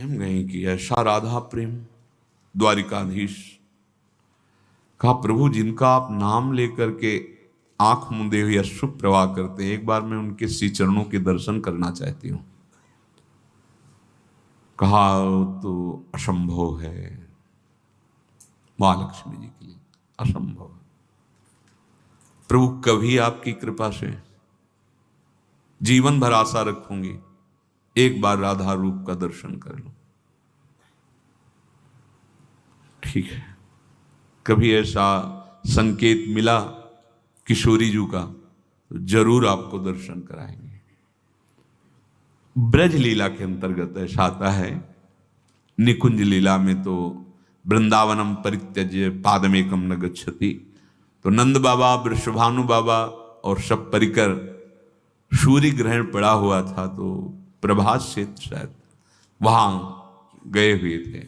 हम गए कि ऐसा राधा प्रेम। द्वारिकाधीश कहा, प्रभु जिनका आप नाम लेकर के आंख मूंदे हुए अश्रु प्रवाह करते हैं, एक बार मैं उनके श्री चरणों के दर्शन करना चाहती हूं। कहा तो असंभव है महालक्ष्मी जी के लिए, असंभव। प्रभु कभी आपकी कृपा से जीवन भर आशा रखूंगी, एक बार राधा रूप का दर्शन कर लो। ठीक है, कभी ऐसा संकेत मिला किशोरी जी का तो जरूर आपको दर्शन कराएंगे। ब्रज लीला के अंतर्गत ऐसा आता है, निकुंज लीला में तो वृंदावनम परित्यज्य पादमेकम न गच्छति, तो नंद बाबा, वृषभानु बाबा और सब परिकर सूर्य ग्रहण पड़ा हुआ था, तो प्रभात से शायद वहां गए हुए थे।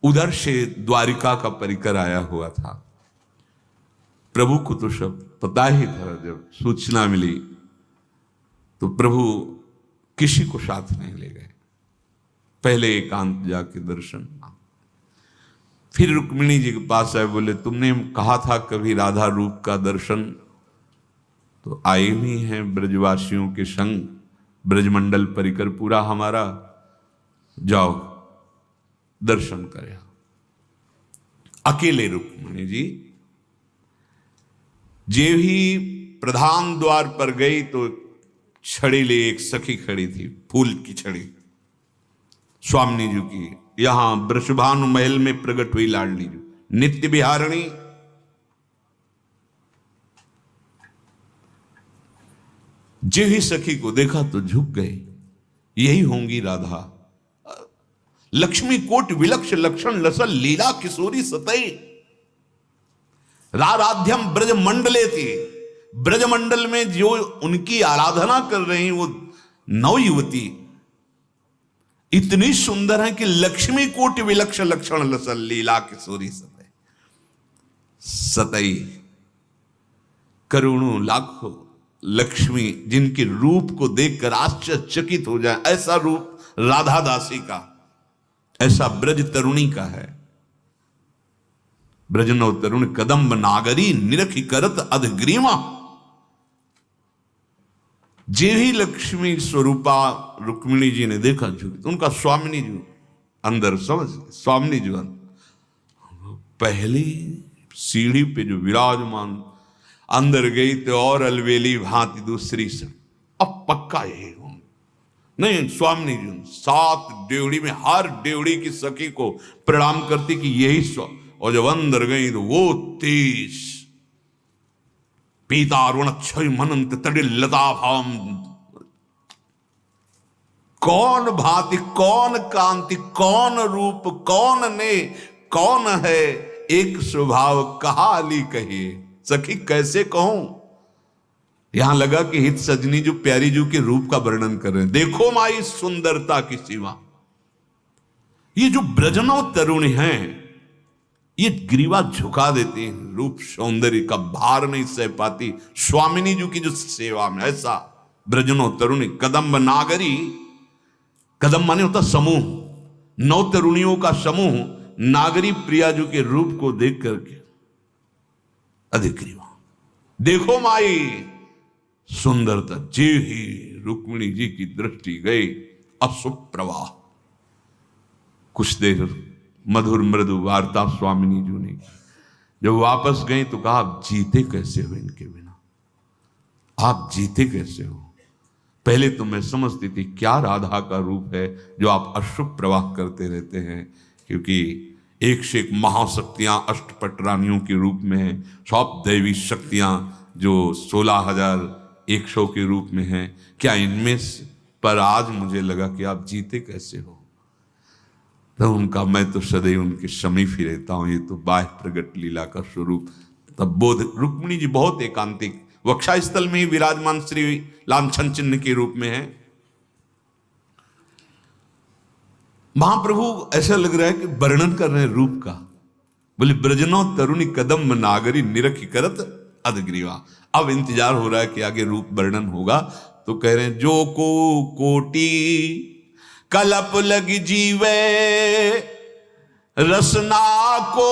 उधर से द्वारिका का परिकर आया हुआ था। प्रभु को तो सब पता ही था। जब सूचना मिली तो प्रभु किसी को साथ नहीं ले गए, पहले एकांत जाके दर्शन। फिर रुक्मिणी जी के पास आए, बोले तुमने कहा था कभी राधा रूप का दर्शन, तो आए ही हैं ब्रजवासियों के संग, ब्रजमंडल परिकर पूरा हमारा, जाओ दर्शन करें। अकेले रुक्मिणी जी जे ही प्रधान द्वार पर गई तो छड़ी ले एक सखी खड़ी थी, फूल की छड़ी, स्वामिनी जी की। यहां वृषभानु महल में प्रकट हुई लाडली जी, नित्य बिहारिणी। जे ही सखी को देखा तो झुक गए, यही होंगी राधा। लक्ष्मी कोट विलक्ष लक्षण लसल लीला किशोरी सतई, राराध्यम ब्रज मंडले थी। ब्रजमंडल में जो उनकी आराधना कर रही वो नव युवती इतनी सुंदर है कि लक्ष्मी कोटि विलक्ष लक्षण लसल लीला किशोरी सतई। सतई करोड़ों लाखों लक्ष्मी जिनके रूप को देखकर आश्चर्यचकित हो जाए, ऐसा रूप राधा दासी का, ऐसा ब्रज तरुणी का है। ब्रजनव तरुण कदम्ब नागरी निरखी करत अधग्रीवा। जे ही लक्ष्मी स्वरूपा रुक्मिणी जी ने देखा, झुकी तो उनका स्वामिनी जी अंदर, समझ स्वामिनी जी पहली सीढ़ी पे जो विराजमान, अंदर गई तो और अलवेली भांति दूसरी से, अब पक्का यही नहीं। स्वामिनी जी 7 डेवड़ी में हर डेवड़ी की सखी को प्रणाम करती कि यही और जब अंदर गई तो वो 30 पीतारुण क्षय मनंत तड़िल लता भाम। कौन भांति, कौन कांति, कौन रूप, कौन ने, कौन है एक स्वभाव, कहा अली कहिए सखी कैसे कहूं। यहां लगा कि हित सजनी जो प्यारी जू के रूप का वर्णन कर रहे हैं। देखो माई सुंदरता की सीमा। ये जो ब्रजनव तरुणी हैं, ये ग्रीवा झुका देती हैं, रूप सौंदर्य का भार नहीं सह पाती स्वामिनी जी की जो सेवा में। ऐसा ब्रजनव तरुणी कदम्ब नागरी, कदम माने होता समूह, 9 तरुणियों का समूह नागरी प्रिया जी के रूप को देख करके अधिक ग्रीवा। देखो माई सुंदरता। जे ही रुक्मिणी जी की दृष्टि गई, अशुभ प्रवाह। कुछ देर मधुर मृदु वार्ता स्वामिनी जी ने। जब वापस गई तो कहा, आप जीते कैसे हो इनके बिना, आप जीते कैसे हो। पहले तो मैं समझती थी क्या राधा का रूप है जो आप अशुभ प्रवाह करते रहते हैं, क्योंकि एक से एक महाशक्तियां अष्टपट रानियों के रूप में है, सब दैवी शक्तियां जो 16,100 के रूप में हैं। क्या इनमें पर आज मुझे लगा कि आप जीते कैसे हो। तो उनका मैं तो सदैव उनके समीप ही रहता हूं, ये तो बाह्य प्रगट लीला का स्वरूप। तब बोध रुक्मिणी जी बहुत एकांतिक वक्षा स्थल में ही विराजमान श्री लांछन चिन्ह के रूप में है। महाप्रभु ऐसा लग रहा है कि वर्णन कर रहे हैं रूप का। बोले ब्रजनो तरुणी कदम नागरी निरखी करत अधग्रीवा। अब इंतजार हो रहा है कि आगे रूप वर्णन होगा, तो कह रहे हैं जो को कोटि कलप लगी जीवे रसना को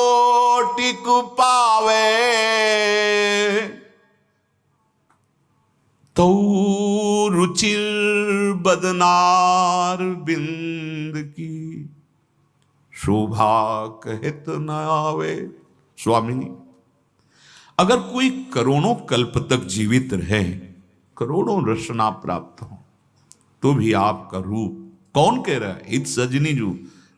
टिक पावे, तो रुचिर बदनार बिंद की शोभा कहत न आवे। स्वामी, अगर कोई करोड़ों कल्प तक जीवित रहे, करोड़ों रसना प्राप्त हो, तो भी आपका रूप कौन कह रहा है? इत सजनी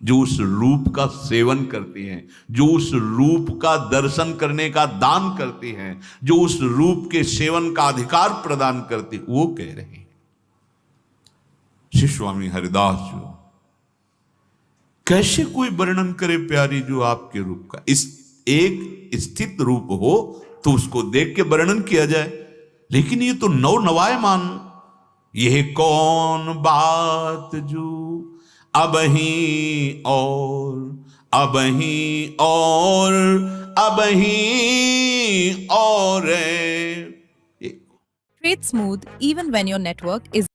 जो उस रूप का सेवन करती हैं, जो उस रूप का दर्शन करने का दान करती हैं, जो उस रूप के सेवन का अधिकार प्रदान करती, वो कह रहे हैं। श्री स्वामी हरिदास जो कैसे कोई वर्णन करे प्यारी जो आपके रूप का? इस एक स्थित रूप हो तो उसको देख के वर्णन किया जाए, लेकिन ये तो नौ नवायमान। यह कौन बात जो अब ही और Trade smooth even when your network is